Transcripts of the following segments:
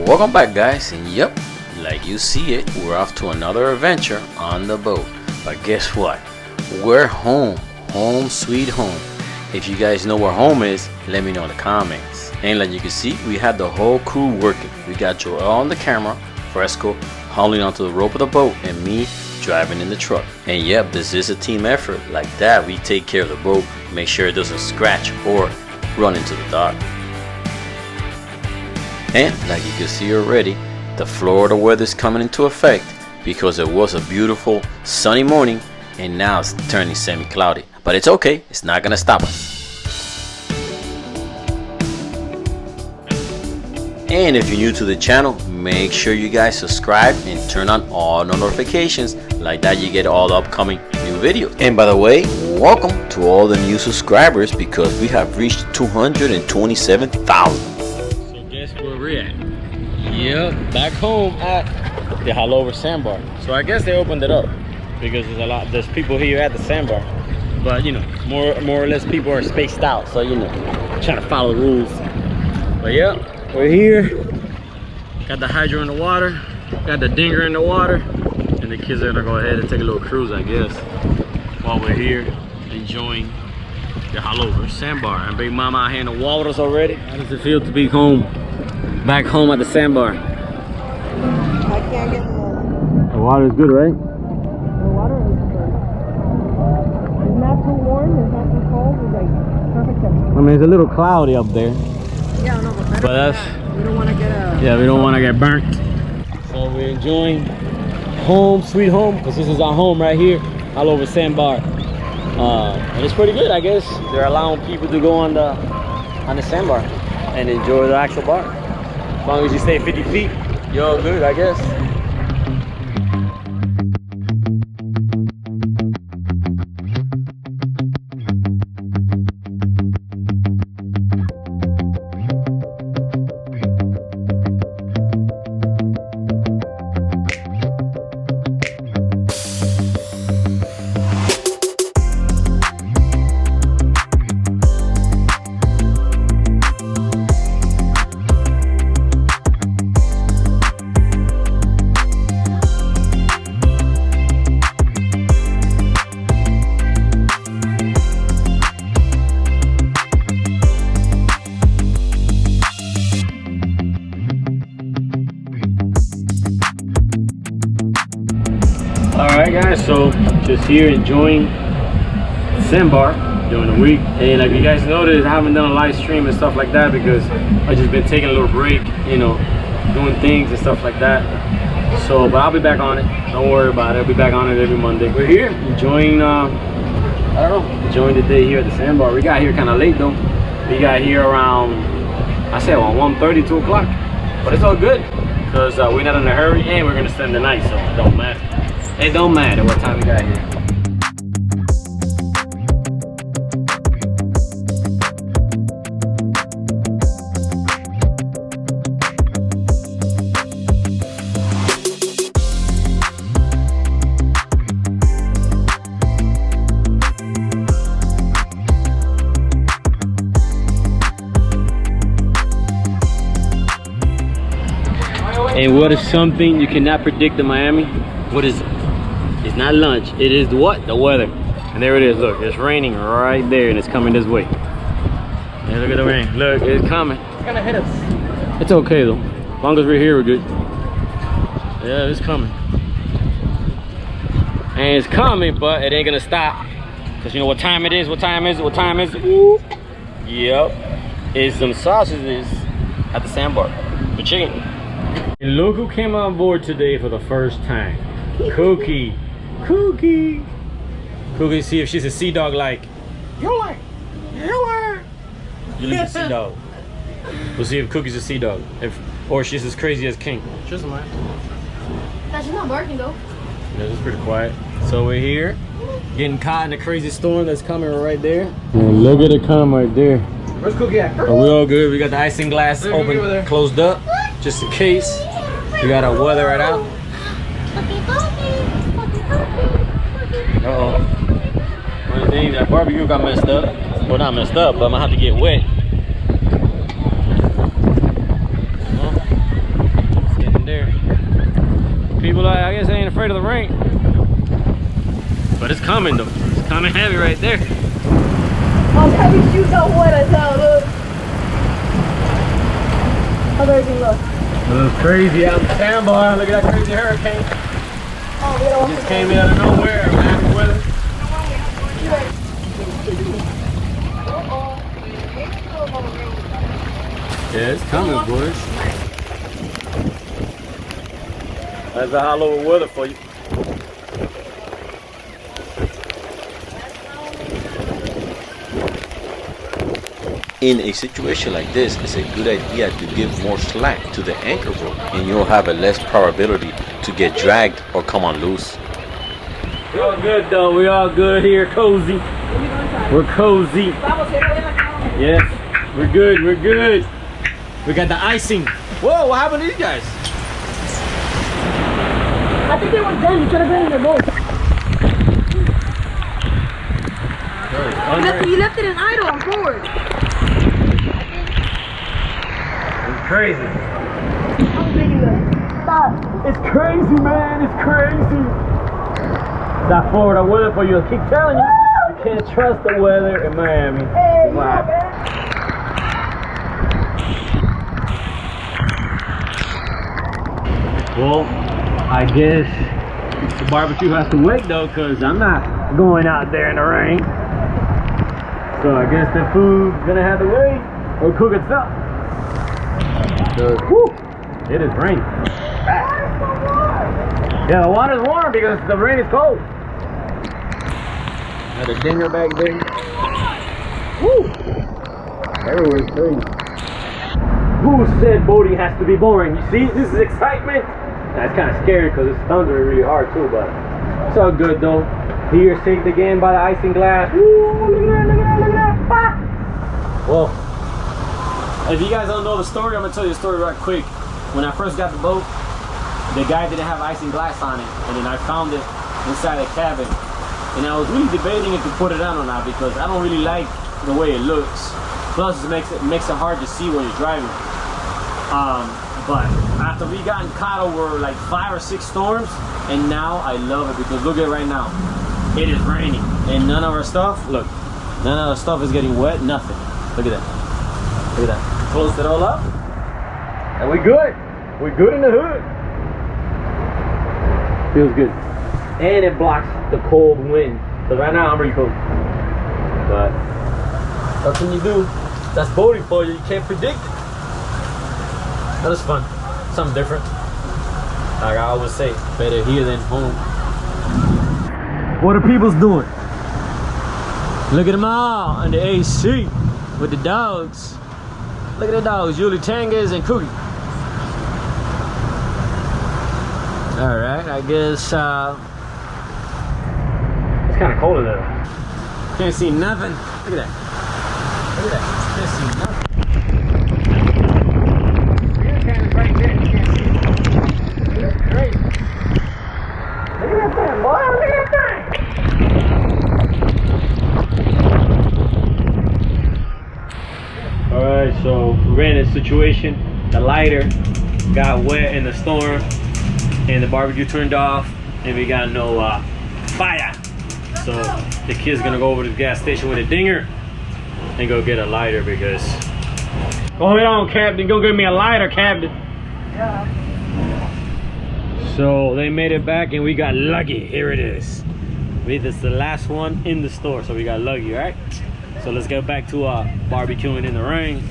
Welcome back, guys, and yep, like you see it, we're off to another adventure on the boat. But guess what? We're home. Home sweet home. If you guys know where home is, let me know in the comments. And like you can see, we had the whole crew working. We got Joel on the camera, Fresco holding onto the rope of the boat, and me driving in the truck. And yep, this is a team effort. Like that, we take care of the boat, make sure it doesn't scratch or run into the dock. And like you can see already, the Florida weather is coming into effect because it was a beautiful sunny morning and now it's turning semi-cloudy. But it's okay, it's not gonna stop us. And if you're new to the channel, make sure you guys subscribe and turn on all notifications. Like that you get all the upcoming new videos. And by the way, welcome to all the new subscribers because we have reached 227,000. Guess where we're at? Yep, back home at the Haulover sandbar. So I guess they opened it up because there's people here at the sandbar. But you know, more or less people are spaced out. So you know, trying to follow the rules. But yeah, we're here. Got the hydro in the water, got the dinger in the water, and the kids are gonna go ahead and take a little cruise, I guess, while we're here enjoying the Haulover sandbar. And Big Mama out here in the waters already. How does it feel to be home? Back home at the sandbar. I can't get the water. The water is good, right? The water is good. It's not too warm, it's not too cold, it's like perfect temperature. I mean, it's a little cloudy up there. Yeah, no, but that's... we don't want to get a... Yeah, we don't want to get burnt. So we're enjoying home, sweet home, because this is our home right here, Haulover sandbar. And it's pretty good, I guess. They're allowing people to go on the sandbar and enjoy the actual bar. As long as you stay 50 feet, you're all good, I guess. Alright guys, so just here enjoying the sandbar during the week. And like you guys noticed, I haven't done a live stream and stuff like that because I just been taking a little break, you know, doing things and stuff like that. So, but I'll be back on it. Don't worry about it. I'll be back on it every Monday. We're here enjoying, enjoying the day here at the sandbar. We got here kind of late though. We got here around, I said around 1:30, 2 o'clock. But it's all good because we're not in a hurry and we're gonna spend the night, so it don't matter. It don't matter what time we got here. And what is something you cannot predict in Miami? What is it? It's not lunch, it is what? The weather. And there it is, look, it's raining right there and it's coming this way. And look at the rain, look, it's coming. It's gonna hit us. It's okay though, as long as we're here, we're good. Yeah, it's coming. And it's coming, but it ain't gonna stop. Cause you know what time it is, what time is it, what time is it? Woo. Yep, it's some sausages at the sandbar for chicken. And look who came on board today for the first time. Cookie. Cookie. Cookie, see if she's a sea dog like. You like. You leave a sea dog. We'll see if Cookie's a sea dog. Or she's as crazy as King. Just mine. She's not barking though. Yeah, it's pretty quiet. So we're here, getting caught in the crazy storm that's coming right there. And look at it come right there. Where's Cookie at? Are we all good? We got the icing glass open, closed up, just in case. We gotta weather it out. Uh-oh. One of the things, that barbecue got messed up. Well, not messed up, but I'm gonna have to get wet. afraid of the rain. But it's coming though. It's coming heavy right there. Oh, heavy shoes out wet as hell, look. How's everything look? It looks crazy out in the sandbar. Look at that crazy hurricane. Oh, we don't Just came out of nowhere, man. The weather. Yeah, it's coming, boys. That's the Haulover weather for you. In a situation like this, it's a good idea to give more slack to the anchor rope, and you'll have a less probability to get dragged or come on loose. We all good though. We all good here, cozy. We're cozy. Yes, we're good. We're good. We got the icing. Whoa, what happened to these guys? I think they were done. You should have been in the boat. You left it in idle on board. It's crazy. I'm digging it. Stop. It's crazy, man. It's crazy. It's that Florida weather for you. I keep telling you. You can't trust the weather in Miami. Hey, Wow. Well, I guess the barbecue has to wait though, because I'm not going out there in the rain. So I guess the food's gonna have to wait or cook itself. So, whew, it is raining. Yeah, the water's warm because the rain is cold. Got a dinger back there. Woo! Everywhere's crazy. Who said boating has to be boring? You see, this is excitement. That's kind of scary because it's thundering really hard too, but it's all good though. Here, saved again by the icing glass. Woo, look at that, look at that, look at that. Ah. Well, if you guys don't know the story, I'm gonna tell you the story right quick. When I first got the boat, the guy didn't have icing glass on it, and then I found it inside the cabin. And I was really debating if to put it on or not because I don't really like the way it looks. Plus, it makes it hard to see when you're driving. But after we gotten caught over like 5 or 6 storms, and now I love it because look at it right now. It is raining, and none of our stuff, look, none of our stuff is getting wet, nothing. Look at that. Look at that. Close it all up, and we good. We're good in the hood. Feels good. And it blocks the cold wind. So right now I'm pretty cold. But what can you do? That's boating for you. You can't predict it. That was fun. Something different. Like I always say, better here than home. What are people's doing? Look at them all on the AC with the dogs. Look at the dogs, Julie Tangas and Cookie. All right, I guess it's kind of cold in there. Can't see nothing. Look at that. Look at that. Can't see nothing. Beer can is right there. You can't see it. That's crazy. Look at that thing, boy. Look at that thing. All right, so we ran this situation. The lighter got wet in the storm, and the barbecue turned off, and we got no fire. So the kid's gonna go over to the gas station with a dinger and go get a lighter because. Go ahead on, Captain. Go get me a lighter, Captain. Yeah. So they made it back and we got lucky. Here it is. This is the last one in the store, so we got lucky, right? So let's get back to barbecuing in the rain.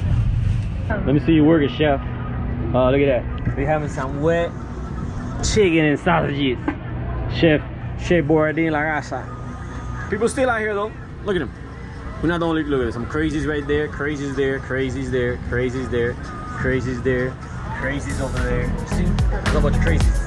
Let me see you work it, chef. Look at that. We having some wet chicken and sausages. Chef Boradin La Raza. People still out here though. Look at them. We're not the only. Look at this. Some crazies right there. Crazies there. Crazies there. Crazies there. Crazies there. Crazies over there. See? There's a bunch of crazies.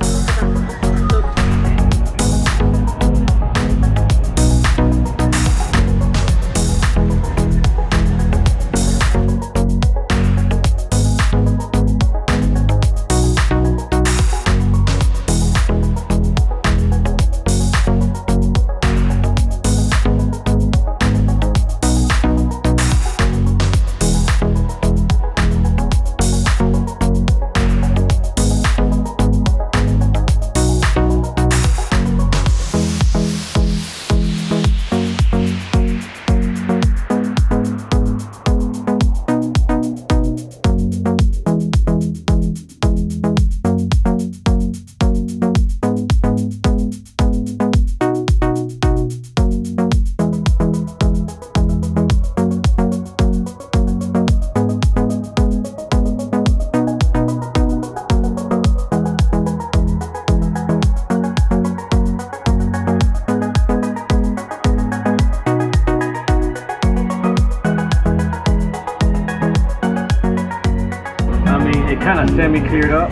kind of semi-cleared up.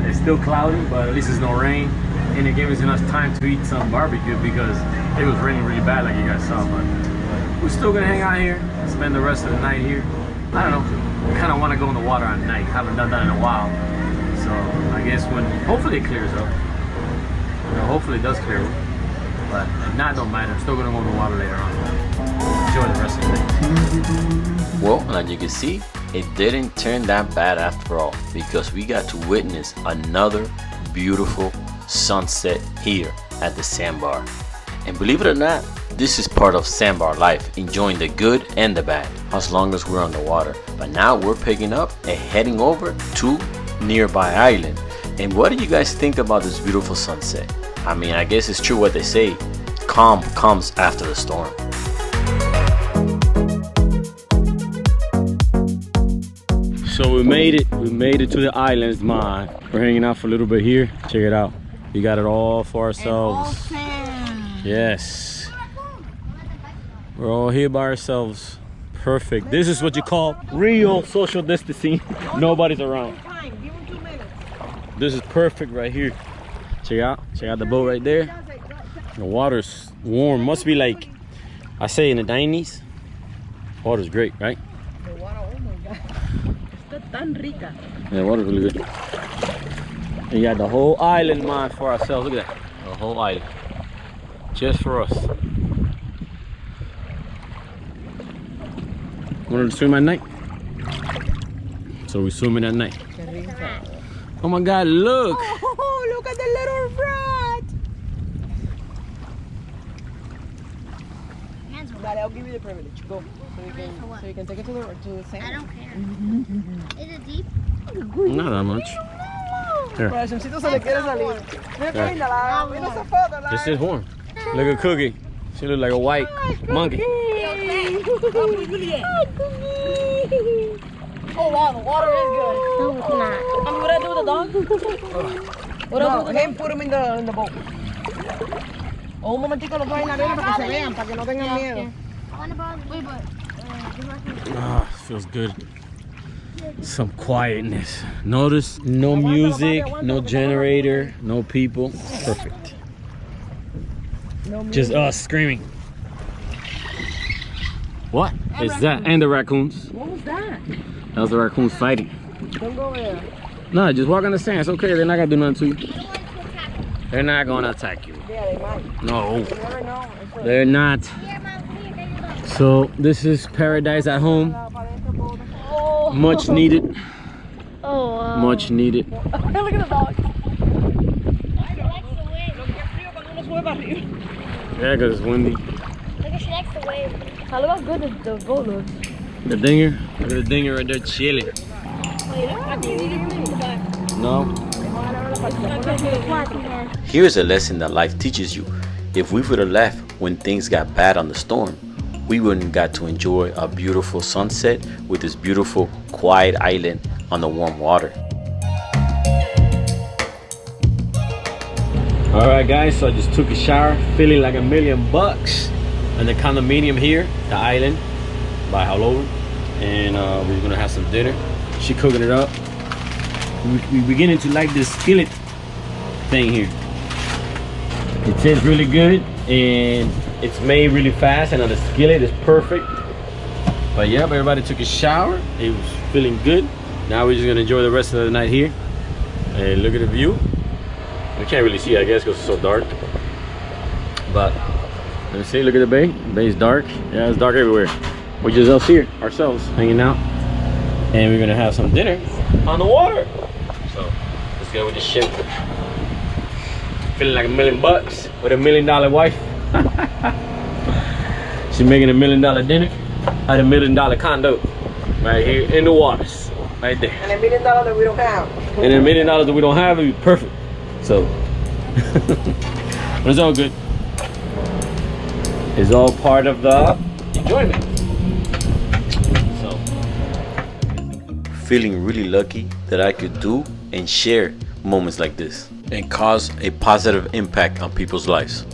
It's still cloudy, but at least there's no rain. And it gave us enough time to eat some barbecue because it was raining really bad like you guys saw. But we're still gonna hang out here, spend the rest of the night here. I don't know, we kind of want to go in the water at night. Haven't done that in a while. So I guess when, hopefully it clears up. You know, hopefully it does clear up. But if not, don't matter. I'm still gonna go in the water later on. Enjoy the rest of the day. Well, and as you can see, it didn't turn that bad after all, because we got to witness another beautiful sunset here at the sandbar. And believe it or not, this is part of sandbar life, enjoying the good and the bad as long as we're on the water. But now we're picking up and heading over to nearby island. And what do you guys think about this beautiful sunset? I mean, I guess it's true what they say, calm comes after the storm. So we made it to the islands, man. We're hanging out for a little bit here. Check it out. We got it all for ourselves. Yes. We're all here by ourselves. Perfect. This is what you call real social distancing. Nobody's around. This is perfect right here. Check out the boat right there. The water's warm. Must be like, I say in the 90s. Water's great, right? The water, oh my God. Está tan rica. Yeah, water's really good. And you got the whole island, man, for ourselves. Look at that. The whole island. Just for us. Wanted to swim at night? So we swimming at night. Oh my God, look! Oh, look at the little rat! Dale, I'll give you the privilege. Go. So you can take it to the sand. I don't care. Is it deep? Not that much. Here. Corazoncito se le quiere salir. Mira qué linda la. Mira esa foto. This is warm. Look at Cookie. She look like a white monkey. Oh wow, the water is good. No, it's not. I mean, what I do with the dog? What I do with him? Put him in the boat. O un momentico lo traen arena para que se vean, para que no tengan miedo. Ah, feels good. Some quietness. Notice no music, no generator, no people. Perfect. Just us screaming. What is that? And the raccoons. What was that? That was the raccoons fighting. Don't go there. No, just walk on the sand. It's okay. They're not gonna do nothing to you. They're not gonna attack you. Yeah, they might. No, You never know. they're not. So this is paradise at home. Oh. Much needed. Oh, wow. Much needed. Look at the dog. Yeah, because it's windy. Look at she likes the wave. Look how good the boat looks. The dinger. Look at the dinger right there chilling. No. Here's a lesson that life teaches you. If we would have left when things got bad on the storm, we wouldn't got to enjoy a beautiful sunset with this beautiful quiet island on the warm water. Alright guys, so I just took a shower, feeling like $1,000,000 in the condominium here, the island by Haulover. And we're gonna have some dinner. She cooking it up. We're beginning to like this skillet thing here. It tastes really good and it's made really fast, and on the skillet it's perfect. But yeah, everybody took a shower. It was feeling good. Now we're just gonna enjoy the rest of the night here. And look at the view. We can't really see, I guess, because it's so dark. But let me see, look at the bay. The bay's dark. Yeah, it's dark everywhere. We're just us here, ourselves, hanging out. And we're gonna have some dinner on the water. So let's go with the ship. Feeling like $1,000,000 with $1,000,000 wife. She's making $1,000,000 dinner at $1,000,000 condo right here in the waters, right there. And $1,000,000 that we don't have. And $1,000,000 that we don't have is perfect. So, but it's all good. It's all part of the enjoyment. So, feeling really lucky that I could do and share moments like this and cause a positive impact on people's lives.